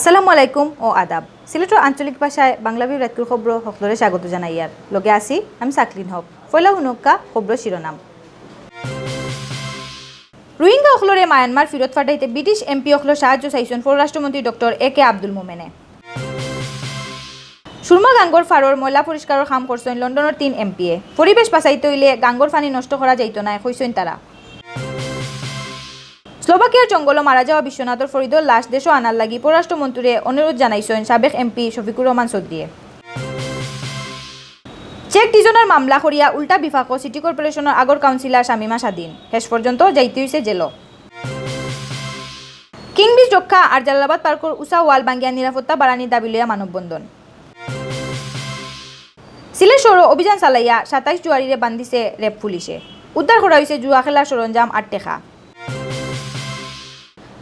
আসসালামু আলাইকুম ও আদাব। সিলেটের আঞ্চলিক ভাষায় বাংলাভিউ রাতকুর খবর সকলরে স্বাগত জানাই। আর লগে আছি আমি সাকলিন হক। ফয়লা হুনক্কা খবর শিরোনাম। রোহিঙ্গা অখলরে মায়ানমার ফিরত ফাটাইতে ব্রিটিশ এমপি অখলর সাহায্য চাইছেন পররাষ্ট্রমন্ত্রী ডক্টর এ.কে আব্দুল মোমেনে। সুরমা গাঙ্গর ফারর ময়লা পরিষ্কারের কাম করছেন লন্ডনের 3 এমপিএ। পরিবেশ বাঁচাইতে হইলে গাঙ্গর পানি নষ্ট করা যাইত না কইছেন তারা। স্লোভাকিয়ার জঙ্গল মারা যাওয়া বিশ্বনাথর ফরিদর লাশ দেশ আনার লাগি পররাষ্ট্রমন্ত্রীরে অনুরোধ জানাইছেন সাবেক এমপি শফিকুর রহমান চৌধুরীয়ে। চেক ডিজনের মামলা করিয়া উল্টা বিফাক সিটি কর্পোরেশনের আগর কাউন্সিলর শামিমা স্বাধীন। শেষ পর্যন্ত যাইতে হইছে জেল। কিংব্রিজ রক্ষা আর জালালাবাদ পার্কর উষা ওয়াল ভাঙ্গিয়া নিরাপত্তা বাড়ানির দাবি লইয়া মানববন্ধন। সিলেট শহর অভিযান চালাইয়া 27 জুয়ারিরে বান্ধিছে রেপ পুলিশে। উদ্ধার করা হয়েছে জুয়া খেলার সরঞ্জাম আর টেকা।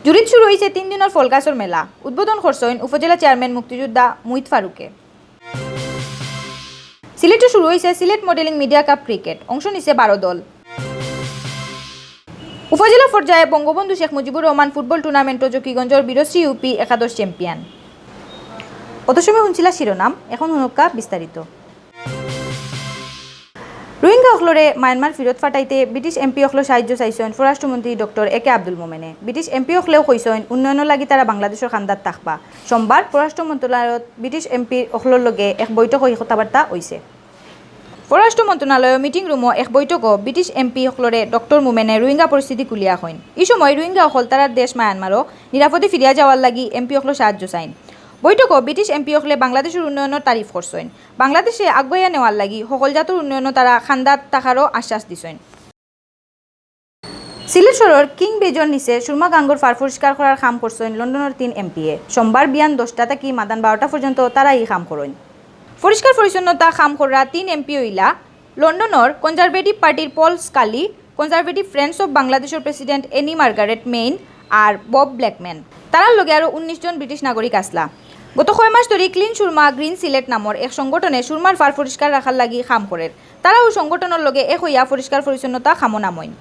জুরিত শুরু হয়েছে 3 দিনের ফলগাছর মেলা। উদ্বোধন করছেন উপজেলা চেয়ারম্যান মুক্তিযোদ্ধা মুহিত ফারুকে। সিলেটে শুরু হয়েছে Sylhet modelling media cup cricket. অংশ নিছে 12 দল। উপজেলা পর্যায়ে বঙ্গবন্ধু শেখ মুজিবুর রহমান ফুটবল টুর্নামেন্ট জকিগঞ্জের বীরশ্রী ইউপি একাদশ চ্যাম্পিয়ন। অত সময় শুনছিলা শিরোনাম, এখন হুনক্কা বিস্তারিত। রোহিঙ্গা অখলরে মায়ানমার ফিরত ফাটাইতে ব্রিটিশ এমপি অখলো সাহায্য চাইছেন পররাষ্ট্রমন্ত্রী ডক্টর এ.কে আব্দুল মোমেনে। ব্রিটিশ এমপি অখলেও কইছেন উন্নয়নের লাগি তারা বাংলাদেশের খান্দাত থাকবা। সোমবার পররাষ্ট্র মন্ত্রণালয়ত ব্রিটিশ এমপি অখলোর লগে এক বৈঠক হয়ে কথাবার্তা হয়েছে। পররাষ্ট্র মন্ত্রণালয়ের মিটিং রুমও এক বৈঠকও ব্রিটিশ এমপি অখলরে ডক্টর মোমেনে রোহিঙ্গা পরিস্থিতি কুলিয়া হইন। এই সময় রোহিঙ্গা অখল তারার দেশ মায়ানমারও নিরাপদে ফিরিয়া যাওয়ার লাগি এমপি অখলো সাহায্য চাইন। বৈঠকও ব্রিটিশ এমপি অখলে বাংলাদেশের উন্নয়নের তারিফ করছেন। বাংলাদেশে আগুয়াইয়া নেওয়ার লাগি সকল জাতের উন্নয়নও তারা খান্দাত থাকারও আশ্বাস দিছেন। সিলেট শহরের কিং ব্রিজের নিচে সুরমা গাঙ্গর ফার পরিষ্কার করার কাম করছেন লন্ডনের 3 এমপিএ। সোমবার বিয়ান 10টা থেকে মাদান 12টা পর্যন্ত তারা এই কাম করেন। পরিষ্কার পরিচ্ছন্নতা কাম করা 3 এমপি হইলা লন্ডনের কনজারভেটিভ পার্টির পল স্কালি, কনজারভেটিভ ফ্রেন্ডস অফ বাংলাদেশের প্রেসিডেন্ট এনি মার্গারেট মেইন আর বব ব্ল্যাকম্যান। তারার লগে আরও 19 জন ব্রিটিশ নাগরিক আসলা। গত 6 মাস ধরে ক্লিন সুরমা গ্রিন সিলেট নামের এক সংগঠনে সুরমার ফার পরিষ্কার রাখার লাগি কাম করে। তারাও সংগঠনের লগে এক হইয়া পরিষ্কার পরিচ্ছন্নতা কামনা মইন।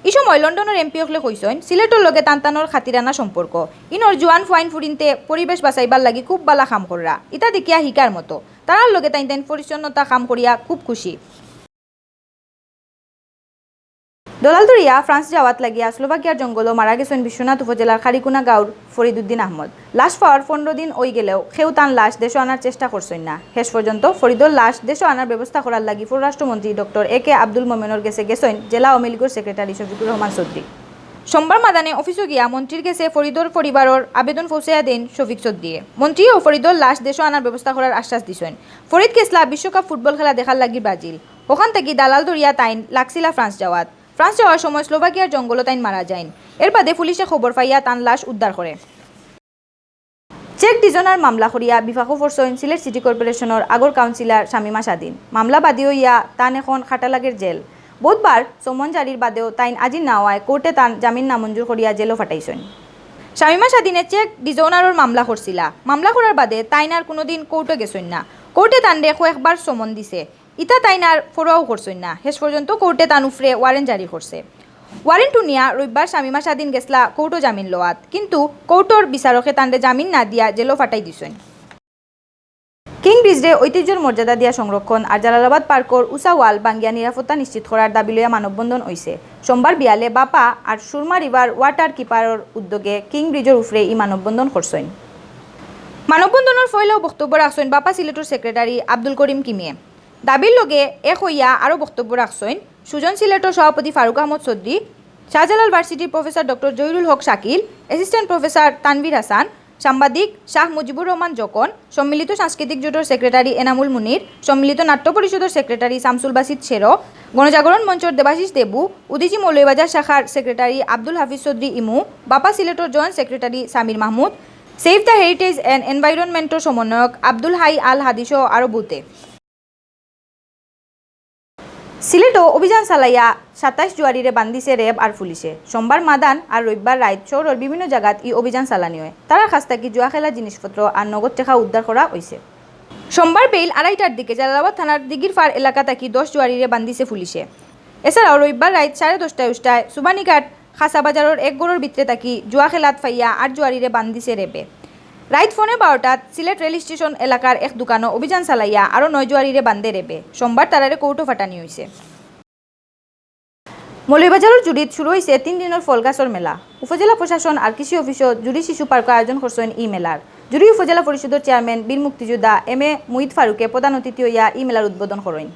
এই সময় লন্ডনের এমপি হলে কইছেন সিলেটের লগে টানটানোর খাতিরানা সম্পর্ক। ইনর জোয়ান ফাইন ফুরিনতে পরিবেশ বাঁচাইবার লাগি খুব বালা কাম করা। ইতা দেখিয়া হিকার মতো। তারার লগে তাইন পরিচ্ছন্নতা কাম করিয়া খুব খুশি। দলালদরিয়া ফ্রান্স যাওয়াত লাগিয়া স্লোভাকিয়ার জঙ্গল মারা গেছেন বিশ্বনাথ উপজেলার খারিকুনা গাঁওর ফরিদুদ্দিন আহমদ। লাশ পাওয়ার 15 দিন ওই গেলেও কেউ তান লাশ দেশে আনার চেষ্টা করছেন না। শেষ পর্যন্ত ফরিদর লাশ দেশে আনার ব্যবস্থা করার লাগি পররাষ্ট্রমন্ত্রী ডক্টর এ.কে আব্দুল মোমেনের গেছেন জেলা আওয়ামী লীগের সেক্রেটারি শফিকুর রহমান চৌধুরী। সোমবার মাদানে অফিসে গিয়া মন্ত্রীর কাছে ফরিদর পরিবারের আবেদন পৌঁছাইয়া দেন শফিক চৌধুরী। মন্ত্রী ও ফরিদর লাশ দেশে আনার ব্যবস্থা করার আশ্বাস দিছেন। ফরিদ কেসলা বিশ্বকাপ ফুটবল খেলা দেখার লাগি ব্রাজিল। ওখান থেকে দালাল দরিয়া তাইন লাগছিলা ফ্রান্স যাওয়াত। ফ্রান্স যাওয়ার সময় স্লোভাকিয়ার জঙ্গল তাইন মারা যায়। এর বাদে পুলিশে খবর পাইয়া তান লাশ উদ্ধার করে। চেক ডিজনার মামলা করিয়া বিফাকো ফরসইন সিলেট সিটি কর্পোরেশনের আগর কাউন্সিলর শামিমা স্বাধীন। মামলা বাদী হইয়া তান এখন খাটালাগের জেল। বুধবার সমন জারির বাদেও তাইন আজি নাওয়ায় কোর্টে তান জামিন নামঞ্জুর করিয়া জেলও ফাটাইছেন। শামিমা স্বাধীনে চেক ডিজনারের মামলা করছিলা। মামলা করার বাদে তাইন আর কোনোদিন কোর্টে গেছেন না। কোর্টে তান রেখো একবার সমন দিছে। ইতা তাইন আর ফরোয়াও করছেন না। শেষ পর্যন্ত কোর্টে তান উফরে ওয়ারেন্ট জারি করছে। ওয়ারেন্ট নিয়া রবিবার শামিমা স্বাধীন গেছলা কোর্টও জামিন লওয়াত, কিন্তু কোর্টর বিচারকে তানরে জামিন না দিয়া জেলও ফাটাই দিছেন। কিং ব্রিজে ঐতিহ্যের মর্যাদা দিয়া সংরক্ষণ আর জালালাবাদ পার্কর উষা ওয়াল ভাঙ্গিয়া নিরাপত্তা নিশ্চিত করার দাবি লইয়া মানববন্ধন হইছে। সোমবার বিয়ালে বাপা আর সুরমা রিভার ওয়াটার কিপারের উদ্যোগে কিং ব্রিজের উফরে ই মানববন্ধন করছেন। মানববন্ধনের ফয়লাও বক্তব্য রাখছেন বাপা সিলেটের সেক্রেটারি আব্দুল করিম কিমিয়ে। দাবির লগে এক হইয়া আরও বক্তব্য রাখছেন সুজন সিলেটের সভাপতি ফারুক আহমদ চৌধুরী, শাহজালাল ভার্সিটির professor doctor Zahirul Haque Shakil, assistant professor Tanvir Hasan, সাংবাদিক শাহ মুজিবুর রহমান জকন, সম্মিলিত সাংস্কৃতিক জোটের সেক্রেটারি এনামুল মুনির, সম্মিলিত নাট্য পরিষদের সেক্রেটারি শামসুল বাসিদ শেরো, গণজাগরণ মঞ্চের দেবাশিস দেবু, উদিচি মৌলভীবাজার শাখার সেক্রেটারি আব্দুল হাফিজ চৌধুরী ইমু, বাপা সিলেটের joint secretary Samir Mahmud, save the heritage and এনভায়রনমেন্টের সমন্বয়ক আব্দুল হাই আল হাদিসহ আরও বুতে। সিলেটও অভিযান চালাইয়া 27 জুয়ারিরে বান্ধিছে রেব আর পুলিশে। সোমবার মাদান আর রবিবার রাত শহরের বিভিন্ন জায়গাত ই অভিযান চালানি হয়। তারার কাছ থেকে জুয়া খেলার জিনিসপত্র আর নগদ টাকা উদ্ধার করা হয়েছে। সোমবার বেইল 2:30টার দিকে জালালাবাদ থানার দিগির ফার এলাকা থেকে 10 জুয়ারিরে বান্ধিছে পুলিশে। এছাড়াও রবিবার রাত 10:30টায় সুবানীঘাট খাসা বাজারের এক গড়ের ভিতরে থাকি জুয়া খেলাত ফাইয়া 8 জুয়ারিরে বান্ধিছে রেবে। রাইত ফোনে 12টাত সিলেট রেল স্টেশন এলাকার এক দোকানও অভিযান চালাইয়া আরও 9 জুয়ারিরে বান্ধে রেবে সোমবার তারারে কৌটো ফাটানি হয়েছে। মৌলভীবাজারের জুড়িত শুরু হয়েছে 3 দিনের ফল গাছর মেলা। উপজেলা প্রশাসন আর কৃষি অফিসত জুড়ি শিশু পার্ক আয়োজন করছেন ই মেলার। জুড়ি উপজেলা পরিষদের চেয়ারম্যান বীর মুক্তিযোদ্ধা এম এ মুহিদ ফারুকে প্রধান অতিথি হইয়া ই মেলার উদ্বোধন করেন।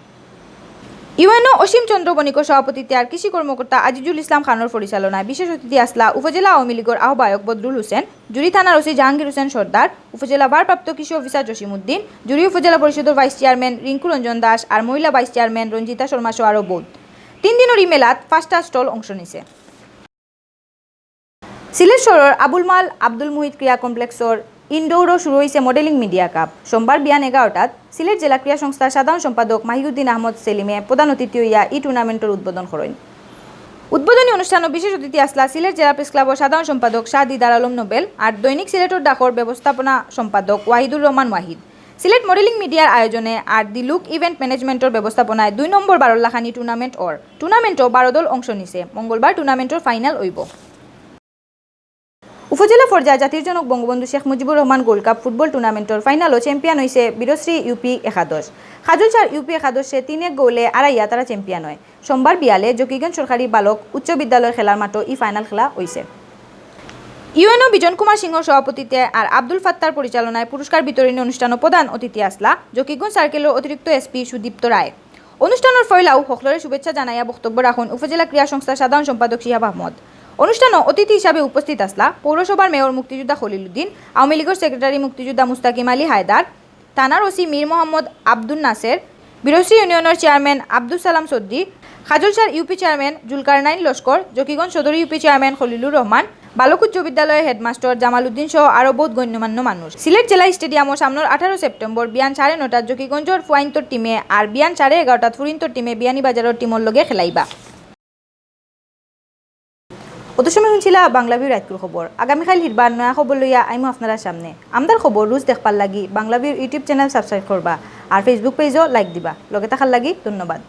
ইউএনও অসীম চন্দ্র বণিকর সভাপতিত্বে আর কৃষি কর্মকর্তা আজিজুল ইসলাম খানের পরিচালনায় বিশেষ অতিথি আসলা উপজেলা আওয়ামী লীগের আহ্বায়ক বদরুল হোসেন, জুড়ি থানার ওসি জাহাঙ্গীর হোসেন সর্দার, উপজেলা ভারপ্রাপ্ত কৃষি অফিসার জসিমউদ্দিন, জুড়ি উপজেলা পরিষদের ভাইস চেয়ারম্যান রিঙ্কু রঞ্জন দাস আর মহিলা ভাইস চেয়ারম্যান রঞ্জিতা শর্মা সহ আরও বোধ। 3 দিনের ই মেলাত 5টা স্টল অংশ নিছে। সিলেট শহরের আবুল মাল আব্দুল মুহিত ক্রীড়া কমপ্লেক্সর ইনডোরও শুরু হয়েছে মডেলিং মিডিয়া কাপ। সোমবার বিয়ান 11টাত সিলেট জেলা ক্রীড়া সংস্থার সাধারণ সম্পাদক মাহিউদ্দিন আহমদ সেলিমে প্রধান অতিথি হইয়া ই টুর্নামেন্টের উদ্বোধন করেন। উদ্বোধনী অনুষ্ঠানে বিশেষ অতিথি আসলা সিলেট জেলা প্রেস ক্লাবের সাধারণ সম্পাদক শাহ দিদার আলম নোবেল আর দৈনিক সিলেটের ডাকর ব্যবস্থাপনা সম্পাদক ওয়াহিদুর রহমান ওয়াহিদ। সিলেট মডেলিং মিডিয়ার আয়োজনে আর দি লুক ইভেন্ট ম্যানেজমেন্টের ব্যবস্থাপনায় 2 নম্বর 12 লাখানি টুর্নামেন্টও 12 দল অংশ নিছে। মঙ্গলবার টুর্নামেন্টের ফাইনাল হইব। উপজেলা পর্যায়ে জাতির জনক Bangabandhu Sheikh Mujibur Rahman gold cup football টুর্নামেন্টের ফাইনালও চ্যাম্পিয়ন হয়েছে বীরশ্রী ইউপি 11। খাজুলচার ইউপি 11 3 গোলে আড়াইয়া তারা চ্যাম্পিয়ন হয়। সোমবার বিয়ালে জকিগঞ্জ সরকারি বালক উচ্চ বিদ্যালয়ের খেলার মাঠও ই ফাইনাল খেলা হয়েছে। ইউএনও বিজন কুমার সিংহর সভাপতিত্বে আর আব্দুল ফাত্তার পরিচালনায় পুরস্কার বিতরণী অনুষ্ঠানও প্রধান অতিথি আসলা জকিগঞ্জ সার্কেলের অতিরিক্ত এসপি সুদীপ্ত রায়। অনুষ্ঠানের ফয়লাও হকলরে শুভেচ্ছা জানাইয়া বক্তব্য রাখুন উপজেলা ক্রীড়া সংস্থার সাধারণ সম্পাদক শিহাব আহমদ। অনুষ্ঠানও অতিথি হিসাবে উপস্থিত আসলা পৌরসভার মেয়র মুক্তিযোদ্ধা খলিলুদ্দিন, আওয়ামী লীগের সেক্রেটারি মুক্তিযোদ্ধা মুস্তাকিম আলী হায়দার, থানার ওসি মীর মোহাম্মদ আব্দুল নাসের, বীরশ্রী ইউনিয়নের chairman Abdul Salam Chowdhury, খাজুলচার UP chairman Zulkarnain Laskar, Zakiganj সদর ইউপি চেয়ারম্যান খলিলুর রহমান, বালক উচ্চ বিদ্যালয়ের হেডমাস্টার জামাল উদ্দিন সহ আরও বহুত গণ্যমান্য মানুষ। সিলেট জেলা স্টেডিয়ামও সামনের 18 সেপ্টেম্বর বিয়ান 9:30টাত জকিগঞ্জর ফুয়াইন্তর টিমে আর বিয়ান 11:30টাত ফুরিন্তর টিমে বিয়ানীবাজারের টিমর লগে খেলাইবা। অত সময় শুনছিলা বাংলাভিউ রাতকুর খবর। আগামীকাল হিরবার নয়া খবর লইয়া আইমো আপনারা সামনে। আমদার খবর রোজ দেখবার লাগি বাংলাভিউ ইউটিউব চ্যানেল সাবস্ক্রাইব করবা আর ফেসবুক পেজও লাইক দিবা। লগে থাকার লাগি ধন্যবাদ।